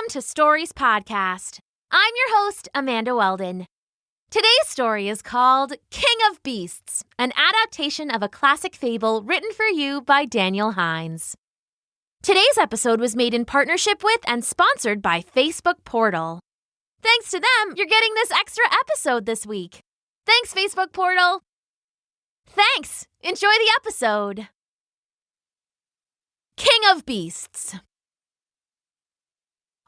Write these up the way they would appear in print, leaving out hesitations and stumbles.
Welcome to Stories Podcast. I'm your host, Amanda Weldin. Today's story is called King of Beasts, an adaptation of a classic fable written for you by Daniel Hinds. Today's episode was made in partnership with and sponsored by Facebook Portal. Thanks to them, you're getting this extra episode this week. Thanks, Facebook Portal. Thanks. Enjoy the episode. King of Beasts.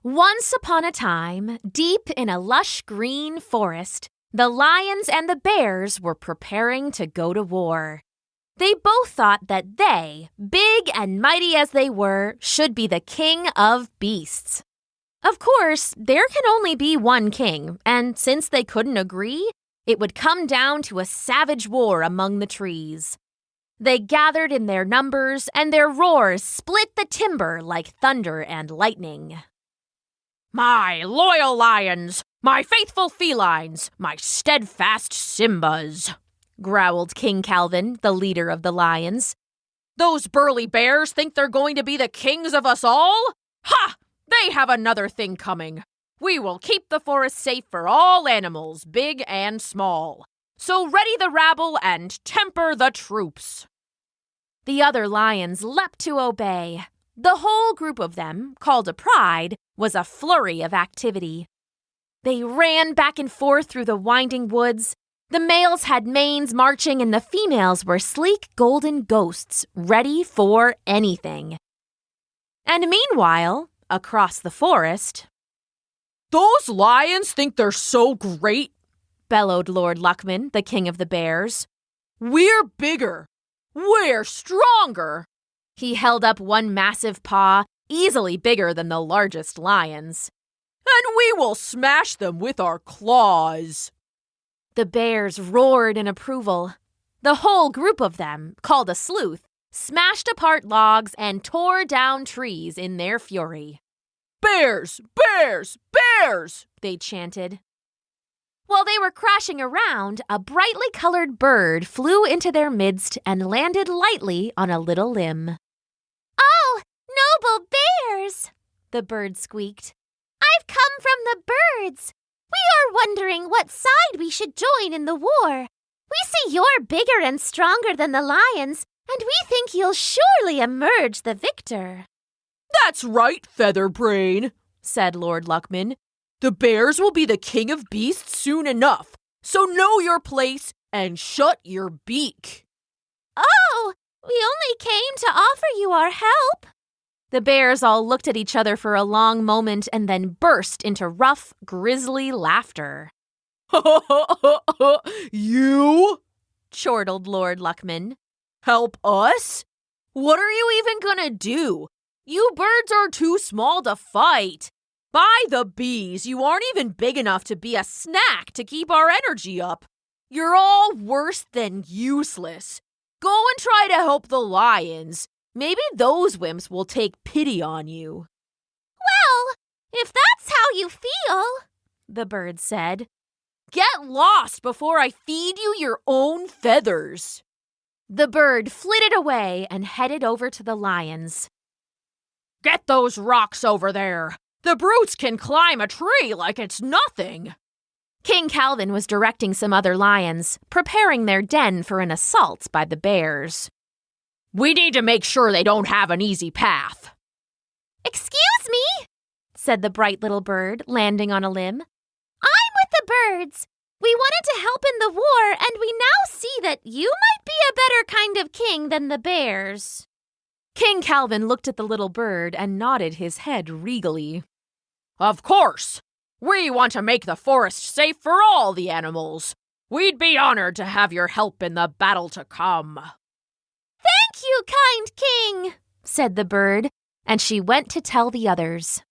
Once upon a time, deep in a lush green forest, the lions and the bears were preparing to go to war. They both thought that they, big and mighty as they were, should be the king of beasts. Of course, there can only be one king, and since they couldn't agree, it would come down to a savage war among the trees. They gathered in their numbers, and their roars split the timber like thunder and lightning. "My loyal lions, my faithful felines, my steadfast Simbas," growled King Kalvin, the leader of the lions. "Those burly bears think they're going to be the kings of us all? Ha! They have another thing coming. We will keep the forest safe for all animals, big and small. So ready the rabble and temper the troops." The other lions leapt to obey. The whole group of them, called a pride, was a flurry of activity. They ran back and forth through the winding woods. The males had manes marching and the females were sleek golden ghosts, ready for anything. And meanwhile, across the forest... "Those lions think they're so great," bellowed Lord Luckman, the king of the bears. "We're bigger. We're stronger." He held up one massive paw, easily bigger than the largest lions. "And we will smash them with our claws." The bears roared in approval. The whole group of them, called a sleuth, smashed apart logs and tore down trees in their fury. "Bears! Bears! Bears!" they chanted. While they were crashing around, a brightly colored bird flew into their midst and landed lightly on a little limb. "Oh, noble bears!" the bird squeaked. "I've come from the birds. We are wondering what side we should join in the war. We see you're bigger and stronger than the lions, and we think you'll surely emerge the victor." "That's right, Featherbrain," said Lord Luckman. "The bears will be the king of beasts soon enough, so know your place and shut your beak." "Oh, we only came to offer you our help." The bears all looked at each other for a long moment and then burst into rough, grisly laughter. "You?" chortled Lord Luckman. "Help us? What are you even gonna do? You birds are too small to fight. By the bees, you aren't even big enough to be a snack to keep our energy up. You're all worse than useless. Go and try to help the lions. Maybe those wimps will take pity on you." "Well, if that's how you feel," the bird said. "Get lost before I feed you your own feathers." The bird flitted away and headed over to the lions. "Get those rocks over there. The brutes can climb a tree like it's nothing." King Kalvin was directing some other lions, preparing their den for an assault by the bears. "We need to make sure they don't have an easy path." "Excuse me," said the bright little bird, landing on a limb. "I'm with the birds. We wanted to help in the war, and we now see that you might be a better kind of king than the bears." King Kalvin looked at the little bird and nodded his head regally. "Of course. We want to make the forest safe for all the animals. We'd be honored to have your help in the battle to come." "Thank you, kind king," said the bird, and she went to tell the others.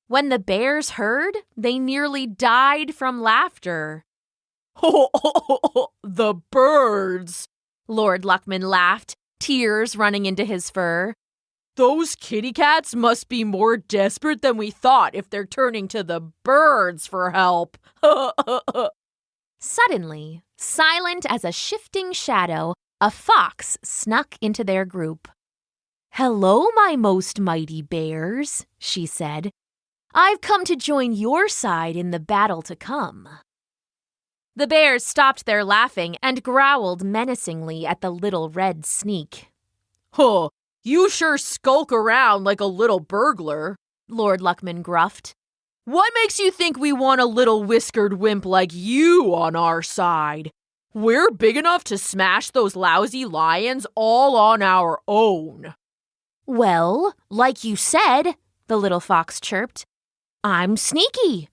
When the bears heard, they nearly died from laughter. "The birds," Lord Luckman laughed, tears running into his fur. "Those kitty cats must be more desperate than we thought if they're turning to the birds for help." Suddenly, silent as a shifting shadow, a fox snuck into their group. "Hello, my most mighty bears," she said. I've come to join your side in the battle to come." The bears stopped their laughing and growled menacingly at the little red sneak. "Huh, you sure skulk around like a little burglar," Lord Luckman gruffed. "What makes you think we want a little whiskered wimp like you on our side? We're big enough to smash those lousy lions all on our own." "Well, like you said," the little fox chirped, "I'm sneaky.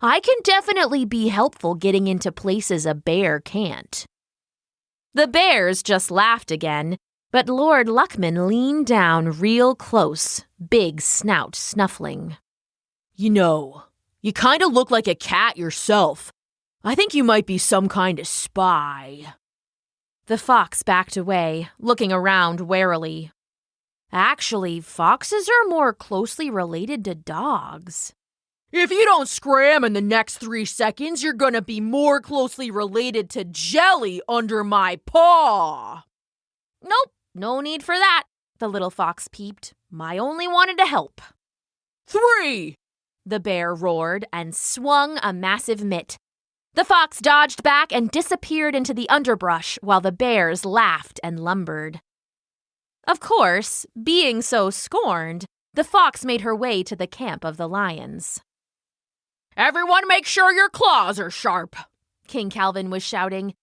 I can definitely be helpful getting into places a bear can't." The bears just laughed again, but Lord Luckman leaned down real close, big snout snuffling. "You know, you kind of look like a cat yourself. I think you might be some kind of spy." The fox backed away, looking around warily. "Actually, foxes are more closely related to dogs." "If you don't scram in the next 3 seconds, you're gonna be more closely related to jelly under my paw." "Nope, no need for that," the little fox peeped. "I only wanted to help." 3! The bear roared and swung a massive mitt. The fox dodged back and disappeared into the underbrush while the bears laughed and lumbered. Of course, being so scorned, the fox made her way to the camp of the lions. "Everyone make sure your claws are sharp," King Kalvin was shouting.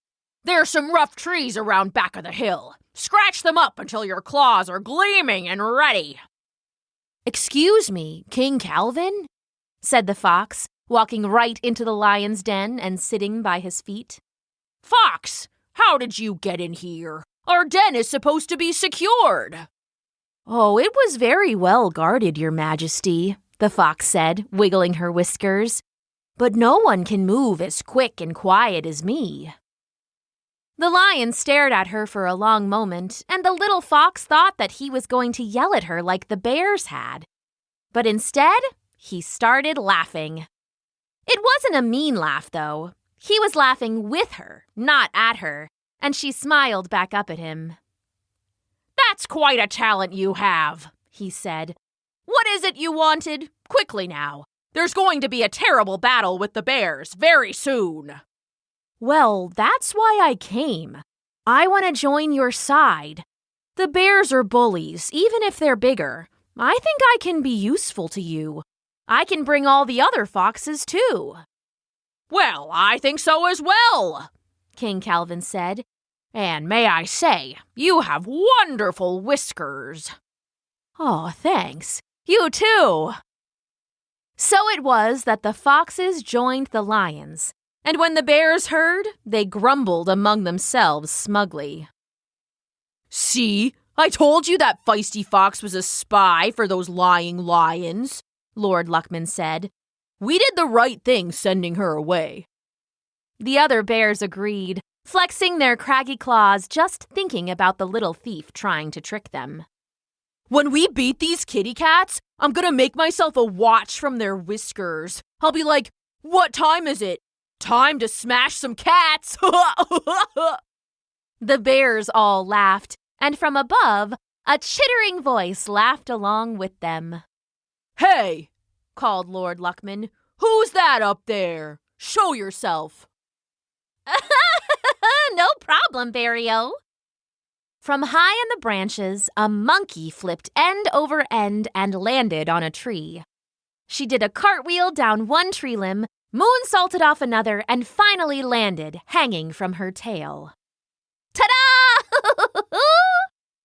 "There's some rough trees around back of the hill. Scratch them up until your claws are gleaming and ready." "Excuse me, King Kalvin?" said the fox, walking right into the lion's den and sitting by his feet. "Fox, how did you get in here? Our den is supposed to be secured." "Oh, it was very well guarded, Your Majesty," the fox said, wiggling her whiskers. "But no one can move as quick and quiet as me." The lion stared at her for a long moment, and the little fox thought that he was going to yell at her like the bears had. But instead, he started laughing. It wasn't a mean laugh, though. He was laughing with her, not at her, and she smiled back up at him. "That's quite a talent you have," he said. "What is it you wanted? Quickly now. There's going to be a terrible battle with the bears very soon." "Well, that's why I came. I want to join your side. The bears are bullies, even if they're bigger. I think I can be useful to you. I can bring all the other foxes, too." "Well, I think so as well," King Kalvin said. "And may I say, you have wonderful whiskers." "Oh, thanks. You too." So it was that the foxes joined the lions, and when the bears heard, they grumbled among themselves smugly. "See, I told you that feisty fox was a spy for those lying lions," Lord Luckman said. "We did the right thing sending her away." The other bears agreed, flexing their craggy claws just thinking about the little thief trying to trick them. "When we beat these kitty cats, I'm gonna make myself a watch from their whiskers. I'll be like, 'What time is it? Time to smash some cats!'" The bears all laughed, and from above, a chittering voice laughed along with them. "Hey," called Lord Luckman, "who's that up there? Show yourself." "No problem, Barrio." From high in the branches, a monkey flipped end over end and landed on a tree. She did a cartwheel down one tree limb, moonsaulted off another, and finally landed, hanging from her tail. "Ta-da!"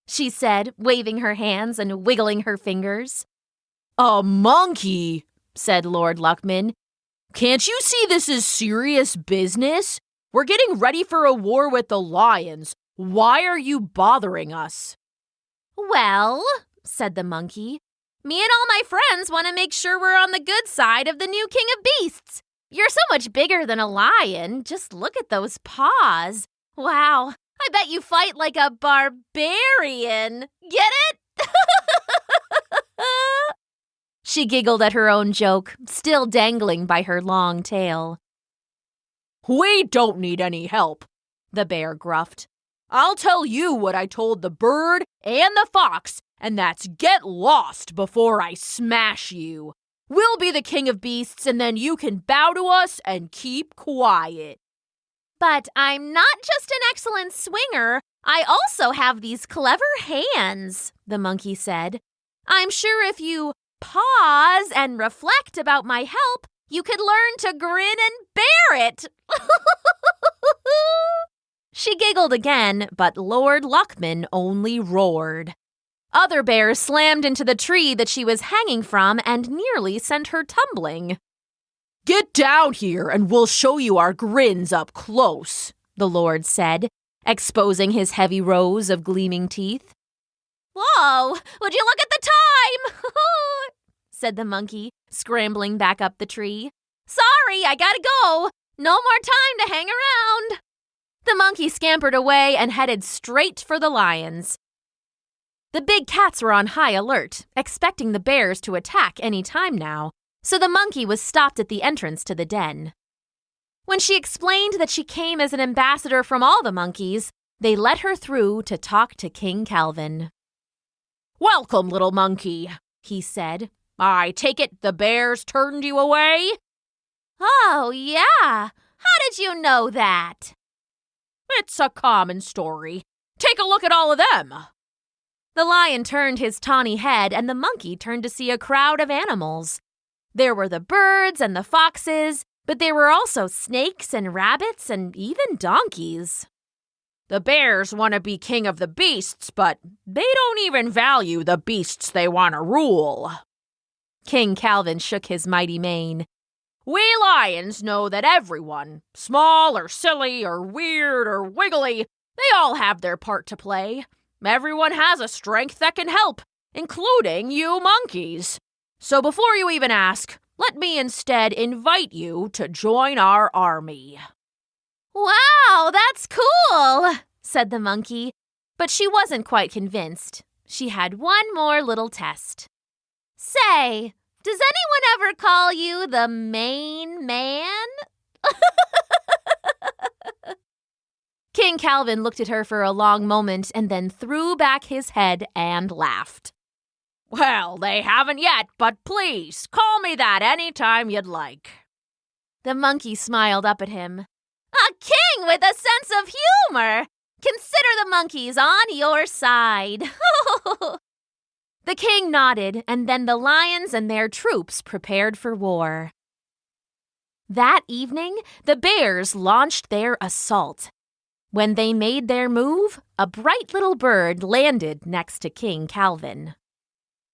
she said, waving her hands and wiggling her fingers. "A monkey," said Lord Luckman. "Can't you see this is serious business? We're getting ready for a war with the lions. Why are you bothering us?" "Well," said the monkey, "me and all my friends want to make sure we're on the good side of the new king of beasts. You're so much bigger than a lion. Just look at those paws. Wow, I bet you fight like a barbarian. Get it?" She giggled at her own joke, still dangling by her long tail. "We don't need any help," the bear gruffed. "I'll tell you what I told the bird and the fox, and that's get lost before I smash you. We'll be the king of beasts, and then you can bow to us and keep quiet. But I'm not just an excellent swinger. I also have these clever hands, the monkey said. I'm sure if you pause and reflect about my help, you could learn to grin and bear it. She giggled again, but Lord Luckman only roared. Other bears slammed into the tree that she was hanging from and nearly sent her tumbling. Get down here and we'll show you our grins up close, the Lord said, exposing his heavy rows of gleaming teeth. Whoa, would you look at the time? Said the monkey, scrambling back up the tree. Sorry, I gotta go. No more time to hang around. The monkey scampered away and headed straight for the lions. The big cats were on high alert, expecting the bears to attack any time now, so the monkey was stopped at the entrance to the den. When she explained that she came as an ambassador from all the monkeys, they let her through to talk to King Kalvin. Welcome, little monkey, he said. I take it the bears turned you away? Oh, yeah. How did you know that? It's a common story. Take a look at all of them. The lion turned his tawny head and the monkey turned to see a crowd of animals. There were the birds and the foxes, but there were also snakes and rabbits and even donkeys. The bears want to be king of the beasts, but they don't even value the beasts they want to rule. King Kalvin shook his mighty mane. We lions know that everyone, small or silly or weird or wiggly, they all have their part to play. Everyone has a strength that can help, including you monkeys. So before you even ask, let me instead invite you to join our army. Wow, that's cool, said the monkey. But she wasn't quite convinced. She had one more little test. Say, does anyone ever call you the main man? King Kalvin looked at her for a long moment and then threw back his head and laughed. Well, they haven't yet, but please, call me that any time you'd like. The monkey smiled up at him. A king with a sense of humor! Consider the monkeys on your side. The king nodded, and then the lions and their troops prepared for war. That evening, the bears launched their assault. When they made their move, a bright little bird landed next to King Kalvin.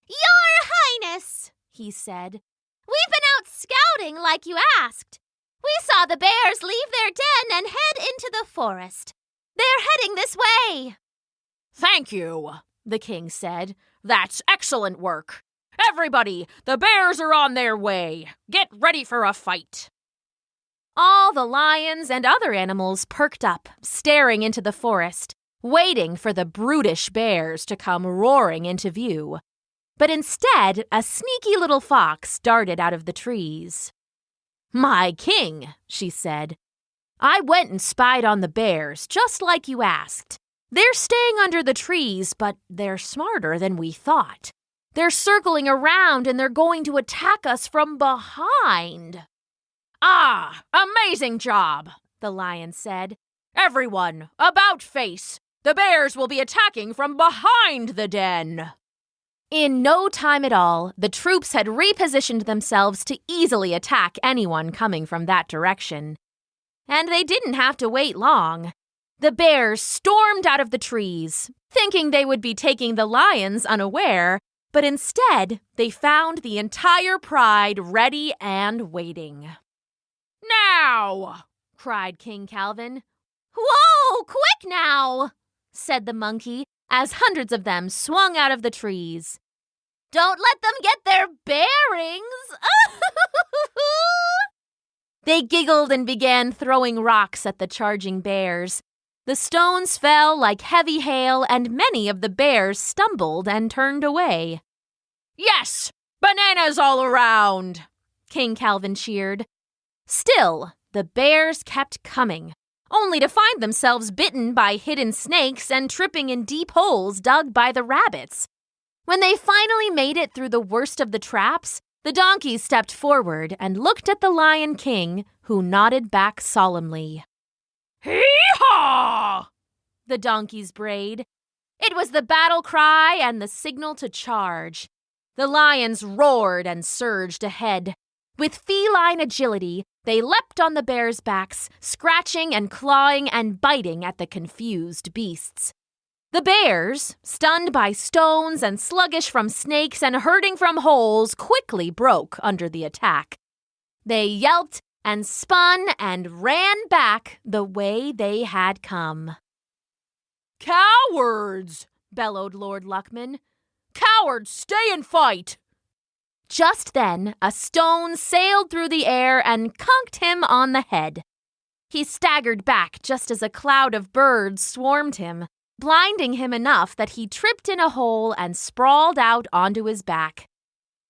Your Highness, he said, we've been out scouting like you asked. We saw the bears leave their den and head into the forest. They're heading this way. Thank you, the king said. That's excellent work. Everybody, the bears are on their way. Get ready for a fight. All the lions and other animals perked up, staring into the forest, waiting for the brutish bears to come roaring into view. But instead, a sneaky little fox darted out of the trees. My king, she said, I went and spied on the bears, just like you asked. They're staying under the trees, but they're smarter than we thought. They're circling around and they're going to attack us from behind. Ah, amazing job, the lion said. Everyone, about face. The bears will be attacking from behind the den. In no time at all, the troops had repositioned themselves to easily attack anyone coming from that direction. And they didn't have to wait long. The bears stormed out of the trees, thinking they would be taking the lions unaware, but instead they found the entire pride ready and waiting. Now! Cried King Kalvin. Whoa, quick now! Said the monkey as hundreds of them swung out of the trees. Don't let them get their bearings! They giggled and began throwing rocks at the charging bears. The stones fell like heavy hail, and many of the bears stumbled and turned away. Yes! Bananas all around! King Kalvin cheered. Still, the bears kept coming, only to find themselves bitten by hidden snakes and tripping in deep holes dug by the rabbits. When they finally made it through the worst of the traps, The donkeys stepped forward and looked at the Lion King, who nodded back solemnly. Hee-haw! The donkeys brayed. It was the battle cry and the signal to charge. The lions roared and surged ahead. With feline agility, they leapt on the bears' backs, scratching and clawing and biting at the confused beasts. The bears, stunned by stones and sluggish from snakes and hurting from holes, quickly broke under the attack. They yelped and spun and ran back the way they had come. Cowards! Bellowed Lord Luckman. Cowards, stay and fight! Just then, a stone sailed through the air and conked him on the head. He staggered back just as a cloud of birds swarmed him, blinding him enough that he tripped in a hole and sprawled out onto his back.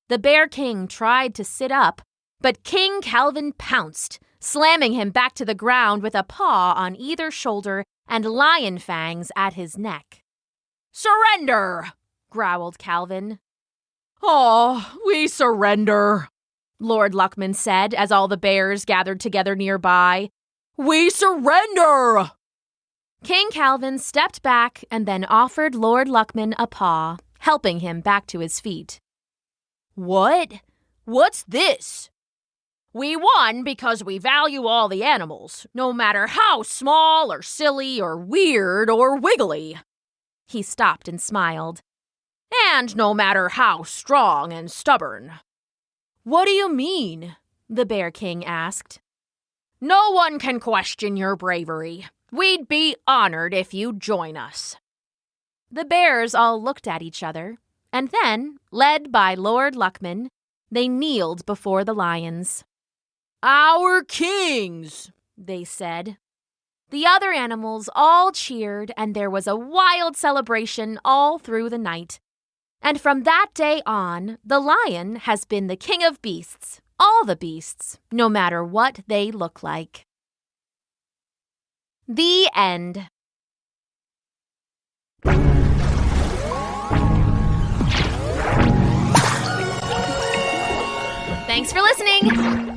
The Bear King tried to sit up, but King Kalvin pounced, slamming him back to the ground with a paw on either shoulder and lion fangs at his neck. Surrender! Growled Kalvin. Oh, we surrender, Lord Luckman said as all the bears gathered together nearby. We surrender! King Kalvin stepped back and then offered Lord Luckman a paw, helping him back to his feet. What? What's this? We won because we value all the animals, no matter how small or silly or weird or wiggly. He stopped and smiled. And no matter how strong and stubborn. What do you mean? The Bear King asked. No one can question your bravery. We'd be honored if you'd join us. The bears all looked at each other, and then, led by Lord Luckman, they kneeled before the lions. Our kings, they said. The other animals all cheered, and there was a wild celebration all through the night. And from that day on, the lion has been the king of beasts, all the beasts, no matter what they look like. The end. Thanks for listening.